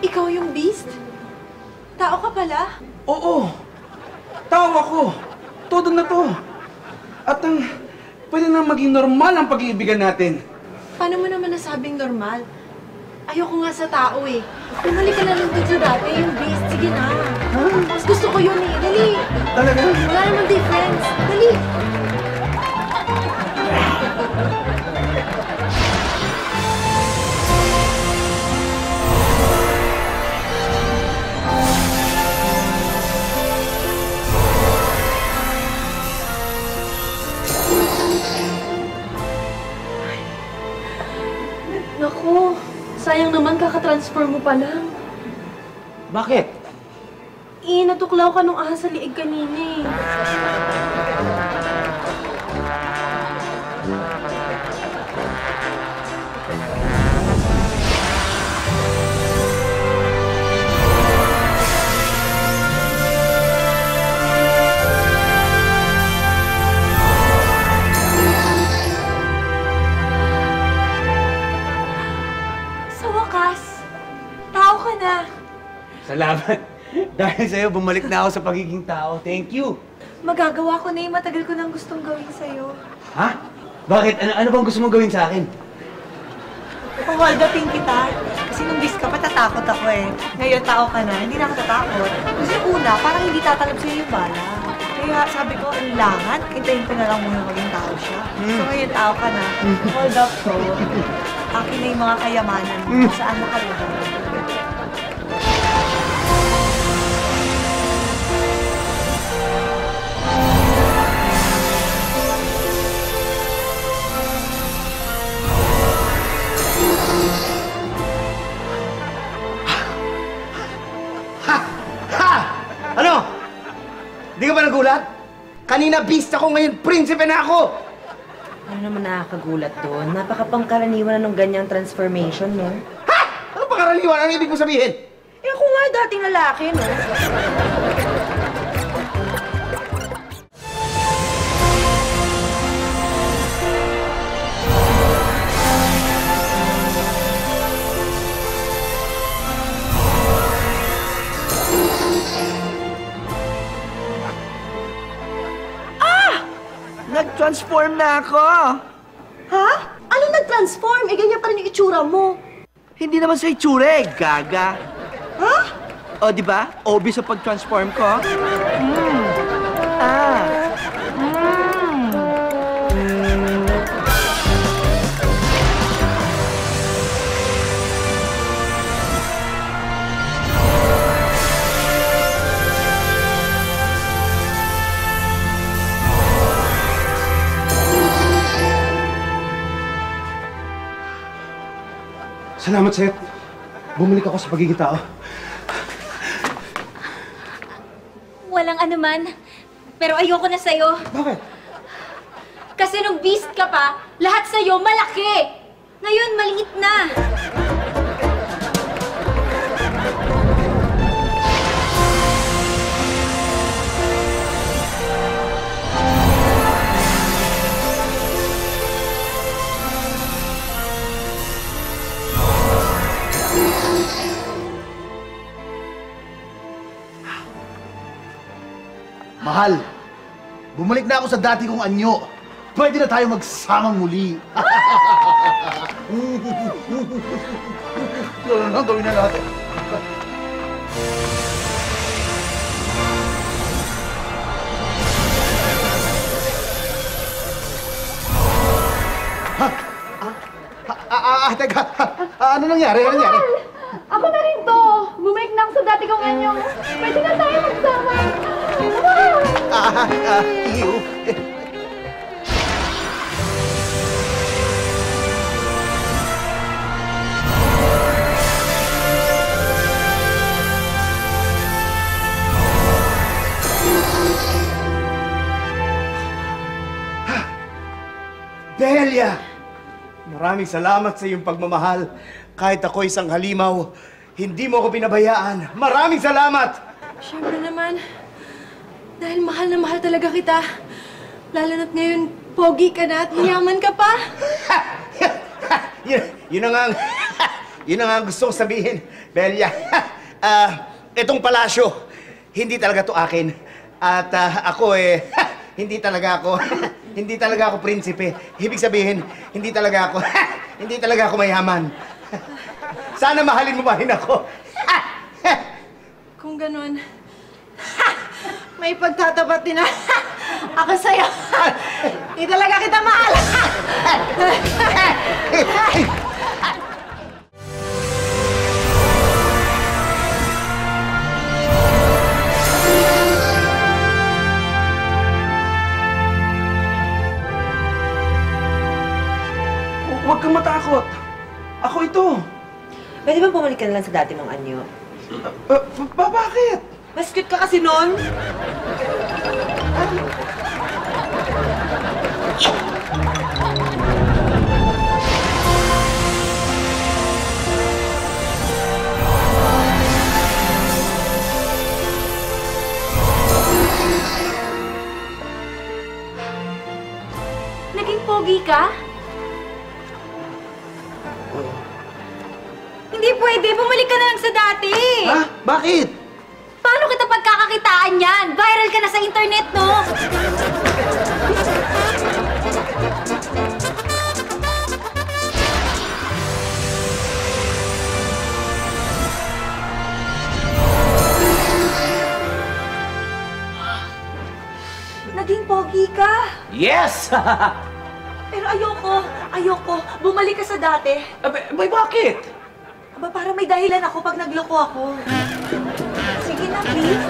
Ikaw yung Beast? Tao ka pala? Oo! Tao ako! Todo na to! At pwede na maging normal ang pag-iibigan natin. Paano mo naman nasabing normal? Ayoko nga sa tao eh. Bumalik ka na lang dun sa dati, yung Beast. Sige na. Mas gusto ko yun eh. Dali. Talaga? Wala namang difference. Dali. Naku, sayang naman kakatransform mo pa lang. Bakit? Natuklaw ka nung ahas sa liig kanina eh. Sa wakas, tao ka na. Salamat. Dahil sa'yo, bumalik na ako sa pagiging tao. Thank you. Magagawa ko na yung matagal ko nang gustong gawin sa'yo. Ha? Bakit? Ano bang gusto mong gawin sa akin? Hold upin kita. Kasi nung Beast ka pa, tatakot ako eh. Ngayon, tao ka na, hindi na ako tatakot. Kasi una, parang hindi tatalab sa'yo yung bala. Kaya sabi ko, ang langan, hintayin ko na lang muna maging tao siya. So ngayon, tao ka na. Hold up to. Akin na yung mga kayamanan mo. Saan nakalagay? Ano? Di ka ba nagulat? Kanina beast ako, ngayon prinsipe na ako! Ano naman nakakagulat doon? Napakapangkaraniwan na ng ganyang transformation, no? Ha? Ano pa karaniwan? Ano ibig mo sabihin? Eh ako nga dating lalaki, no? Nag-transform na ako! Ha? Ano nag-transform? Eh, ganyan pa rin yung itsura mo. Hindi naman sa itsura eh, gaga. Ha? O, di ba? Obvious sa pag-transform ko. Salamat, Seth. Bumalik ako sa pagiging tao. Walang anuman. Pero ayoko na sa'yo. Bakit? Kasi nung Beast ka pa, lahat sa'yo malaki. Ngayon, maliit na. Mahal, bumalik na ako sa dati kong anyo. Pwede na tayo magsamang muli. Gawin na natin. Teka, ano nangyari? Ano nangyari? Ako na rin to. Bumalik na ako sa dati kong anyong. Pwede na tayo magsama. Iyo. Delia! Maraming salamat sa iyong pagmamahal. Kahit ako isang halimaw, hindi mo ako pinabayaan. Maraming salamat! Siyempre naman. Dahil mahal na mahal talaga kita. Lalo na't ngayon, pogi ka na at mayaman ka pa. Yun na nga ang, Yun ang gusto kong sabihin, Belia. Itong palasyo, hindi talaga to akin. At ako hindi talaga ako, hindi talaga ako prinsipe. Ibig sabihin, hindi talaga ako, hindi talaga ako mayaman. Sana mahalin mo pa rin ako. Kung ganun, may pagtatapat din na ako sa'yo. Hindi talaga kita mahal. Huwag kang matakot. Ako ito. Pwede ba bumalik ka na lang sa dati mong anyo? Bakit? Mas cute ka kasi nun. Naging pogi ka? Hindi pwede. Bumalik ka na lang sa dati. Ha? Bakit? Paano kita pagkakakitaan yan? Viral ka na sa internet, no? Naging pogi ka. Yes! Pero ayoko. Bumalik ka sa dati. Bakit? Aba, para may dahilan ako pag nagloko ako. Sige na, please.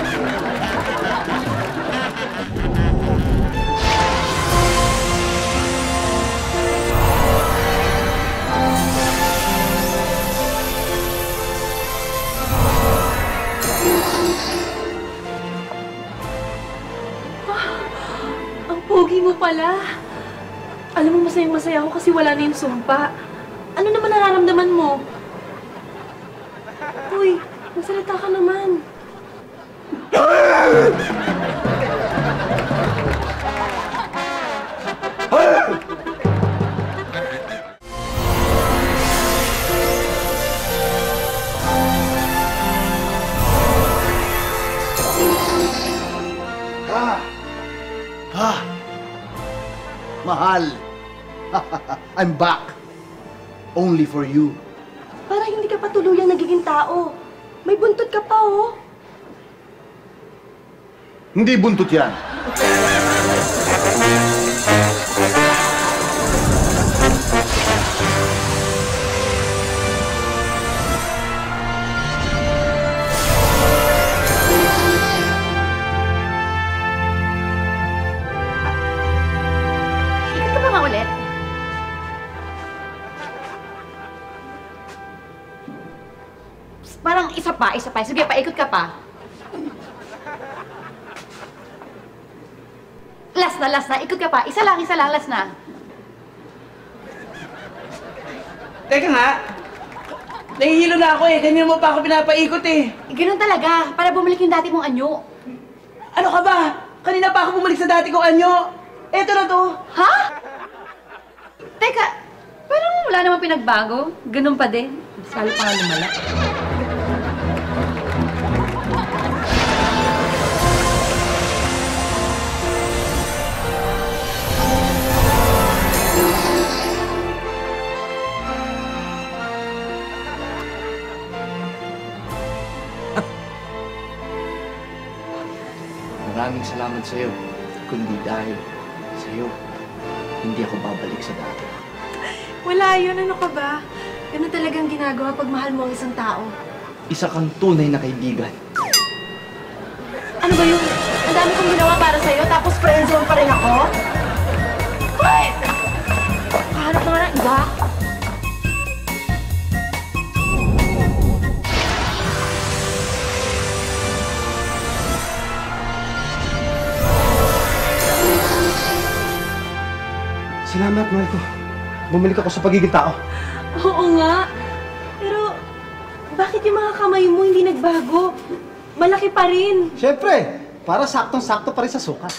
Ang pogi mo pala. Alam mo, masayang-masaya ako kasi wala na yung sumpa. Ano naman nararamdaman mo? Uy, magsalita ka naman. Mahal. I'm back. Only for you. Para hindi ka pa tuluyang nagiging tao. May buntot ka pa, oh. Hindi buntot yan. Ikot ka ba nga ulit? Parang isa pa. Sige, paikot ka pa. Last na. Ikot ka pa. Isa lang, last na. Teka nga. Nahihilo na ako eh. Ganyan mo pa ako pinapaikot eh. Ganun talaga, para bumalik yung dati mong anyo. Ano ka ba? Kanina pa ako bumalik sa dati kong anyo. Eto na to. Ha? Teka, parang wala namang pinagbago. Ganun pa din. Salo pa nga lumala. Maraming salamat sa'yo. Kundi dahil sa'yo, hindi ako babalik sa dati. Wala yun, ano ka ba? Ganun talagang ginagawa pag mahal mo ang isang tao. Isa kang tunay na kaibigan. Ano ba yun? Ang dami kong ginawa para sa'yo, tapos friendzone pa rin ako? Ay! Kahanap naman ng iba? Salamat, mahal ko. Bumalik ako sa pagiging tao. Oo nga. Pero, bakit yung mga kamay mo hindi nagbago? Malaki pa rin. Siyempre, para saktong-sakto pa rin sa sukat.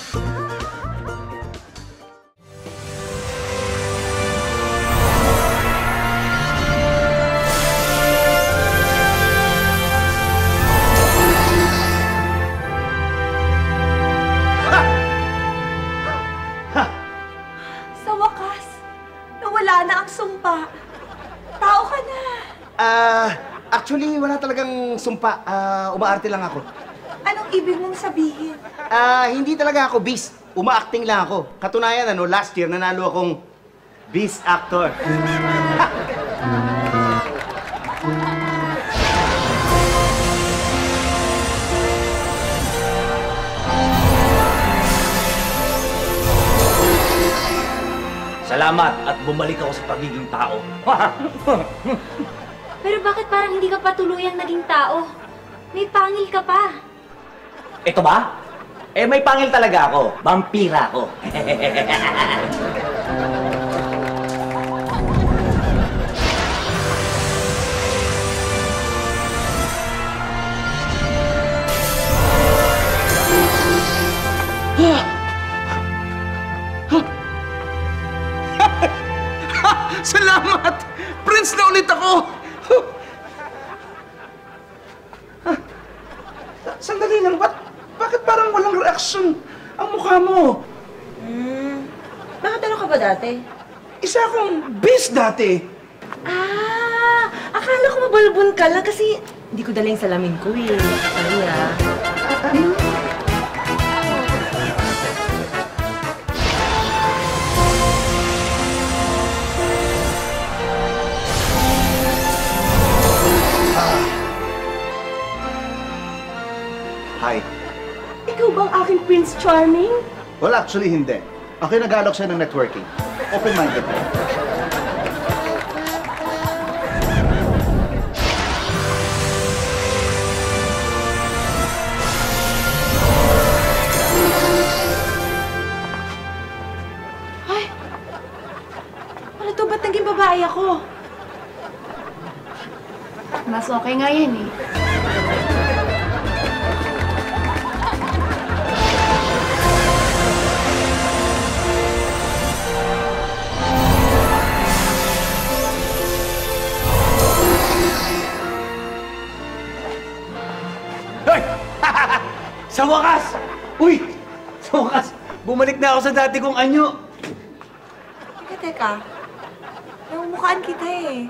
Actually, wala talagang sumpa. Umaarte lang ako. Anong ibig mong sabihin? Hindi talaga ako beast. Uma-acting lang ako. Katunayan, last year nanalo akong beast actor. Salamat at bumalik ako sa pagiging tao. Pero bakit parang hindi ka pa tuluyang naging tao? May pangil ka pa. Ito ba? Eh, may pangil talaga ako. Vampira ako. Salamat! Prince na ulit ako! Sandali lang, bakit parang walang reaksyon ang mukha mo? Bakit ano ka ba dati? Isa akong beast dati. Akala ko mabalbon ka lang kasi hindi ko dala yung salamin ko eh. Sorry Hi. Ikaw bang aking Prince Charming? Well, actually, hindi. Ako yung nag-alok sa'yo ng networking. Open-minded. Ay! Ano to? Ba't naging babae ako? Mas okay nga yan eh. Hoy! Sa wakas! Uy! Sa wakas! Bumalik na ako sa dati kong anyo. Teka. Namumukhaan kita eh.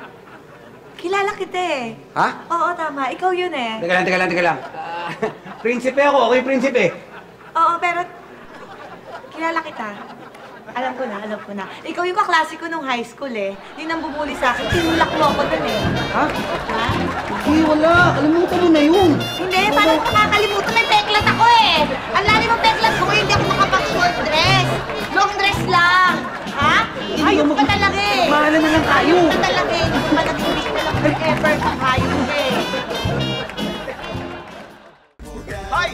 Kilala kita eh. Ha? Oo, tama. Ikaw yun eh. Teka lang. Prinsipe ako. Ako yung prinsipe. Oo, pero kilala kita. Alam ko na. Ikaw yung kaklase ko nung high school eh. Yun ang bumuli sa akin. Tinulak mo ako dun eh. Ha? Ha? Hindi, wala. Kalimutan mo na yun. Hindi, paano ko nakakalimutan? May peklat ako eh. Ang lalim ng peklat ko, hindi ako makapag-short dress. Long dress lang. Ha? Hayop ka talaga eh. Mahala na lang tayo. Hayop ka talaga eh. Hindi ko pa naging wish na lang forever kang hayop ka eh. Ay!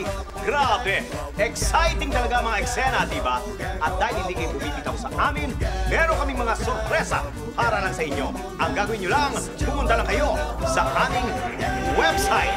Grabe! Exciting talaga mga eksena, di ba? At dahil hindi kayo bumibitaw sa amin, meron kaming mga sorpresa para lang sa inyo. Ang gagawin nyo lang, pumunta lang kayo sa aming website.